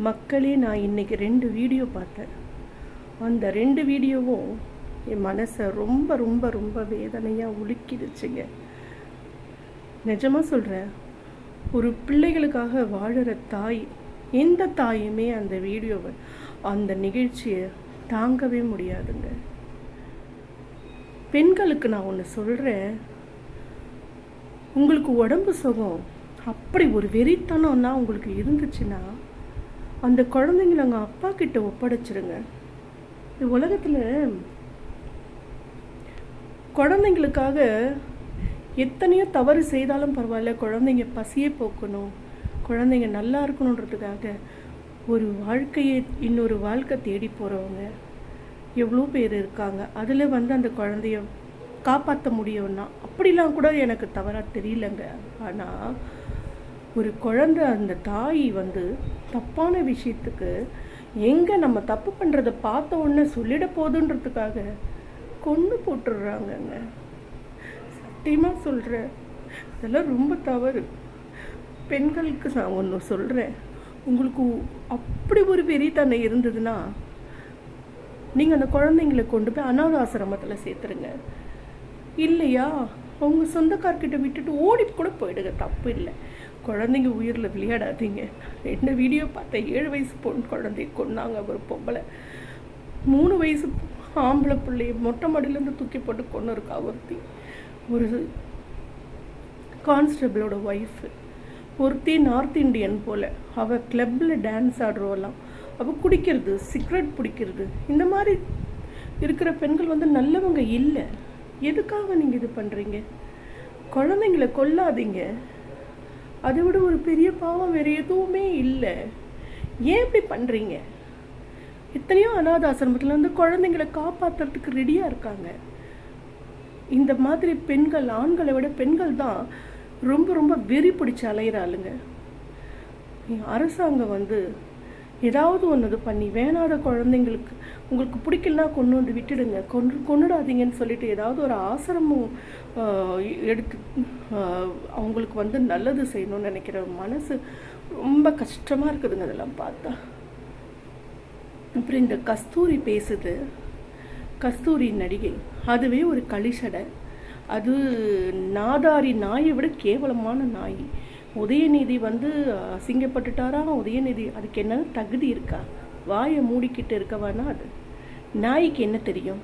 மக்களே, நான் இன்றைக்கி 2 வீடியோ பார்த்தேன். அந்த 2 வீடியோவும் என் மனசை ரொம்ப ரொம்ப ரொம்ப வேதனையாக உலுக்கிடுச்சுங்க. நிஜமாக சொல்கிறேன், ஒரு பிள்ளைகளுக்காக வாழுற தாய், எந்த தாயுமே அந்த வீடியோவை, அந்த நிகழ்ச்சியை தாங்கவே முடியாதுங்க. பெண்களுக்கு நான் ஒன்று சொல்கிறேன், உங்களுக்கு உடம்பு சுகம் அப்படி ஒரு வெறித்தனம்னா உங்களுக்கு இருந்துச்சுன்னா அந்த குழந்தைங்கள அவங்க அப்பா கிட்ட ஒப்படைச்சிருங்க. இந்த உலகத்தில் குழந்தைங்களுக்காக எத்தனையோ தவறு செய்தாலும் பரவாயில்ல, குழந்தைங்க பசியை போக்கணும், குழந்தைங்க நல்லா இருக்கணுன்றதுக்காக ஒரு வாழ்க்கையை இன்னொரு வாழ்க்கை தேடி போகிறவங்க எவ்வளோ பேர் இருக்காங்க. அதில் அந்த குழந்தைய காப்பாற்ற முடியும்னா அப்படிலாம் கூட எனக்கு தவறாக தெரியலங்க. ஆனால் ஒரு குழந்தை, அந்த தாய் தப்பான விஷயத்துக்கு எங்கே நம்ம தப்பு பண்ணுறதை பார்த்த உடனே சொல்லிட போதுன்றதுக்காக கொன்று போட்டுடுறாங்கங்க. சத்தியமாக சொல்கிறேன், இதெல்லாம் ரொம்ப தவறு. பெண்களுக்கு நான் ஒன்று சொல்கிறேன், உங்களுக்கு அப்படி ஒரு வெறித்தன்மை இருந்ததுன்னா நீங்கள் அந்த குழந்தைங்களை கொண்டு போய் அனாதை ஆசிரமத்தில் சேர்த்துருங்க. இல்லையா, அவங்க சொந்தக்கார்கிட்ட விட்டுட்டு ஓடி கூட போயிடுங்க, தப்பு இல்லை. குழந்தைங்க உயிரில் விளையாடாதீங்க. 2 வீடியோ பார்த்தேன். 7 வயசு பொண்ணு குழந்தைய கொன்னாங்க, ஒரு பொம்பளை. 3 வயசு ஆம்பளை பிள்ளைய மொட்டை மாடியிலேருந்து தூக்கி போட்டு கொண்டு இருக்கா ஒருத்தி. ஒரு கான்ஸ்டபிளோட ஒய்ஃபு. ஒருத்தி நார்த் இண்டியன் போல், அவள் கிளப்பில் டான்ஸ் ஆடுறவெல்லாம், அவள் குடிக்கிறது, சிகரெட் பிடிக்கிறது. இந்த மாதிரி இருக்கிற பெண்கள் நல்லவங்க இல்லை. எதுக்காக நீங்கள் இது பண்ணுறீங்க? குழந்தைங்களை கொல்லாதீங்க. அதை விட ஒரு பெரிய பாவம் வேறு எதுவுமே இல்லை. ஏன் இப்படி பண்ணுறீங்க? எத்தனையோ அனாத ஆசிரமத்தில் குழந்தைங்களை காப்பாற்றுறதுக்கு ரெடியாக இருக்காங்க. இந்த மாதிரி பெண்கள், ஆண்களை விட பெண்கள் தான் ரொம்ப ரொம்ப வெறி பிடிச்சி அலையிறாளுங்க. அரசாங்கம் ஏதாவது ஒன்று பண்ணி வேணாத குழந்தைங்களுக்கு, உங்களுக்கு பிடிக்கலனா கொண்டு விட்டுடுங்க, கொண்டுடாதீங்கன்னு சொல்லிட்டு ஏதாவது ஒரு ஆசிரமம் எடுத்து அவங்களுக்கு நல்லது செய்யணும்னு நினைக்கிற மனசு ரொம்ப கஷ்டமாக இருக்குதுங்க அதெல்லாம் பார்த்தா. அப்புறம் இந்த கஸ்தூரி பேசுது, கஸ்தூரி நடிகை, அதுவே ஒரு களிசடை. அது நாதாரி நாயை விட கேவலமான நாய். உதயநிதி அசிங்கப்பட்டுட்டாரா? உதயநிதி அதுக்கு என்ன தகுதி இருக்கா? வாயை மூடிக்கிட்டு இருக்கவானா? அது நாய்க்கு என்ன தெரியும்?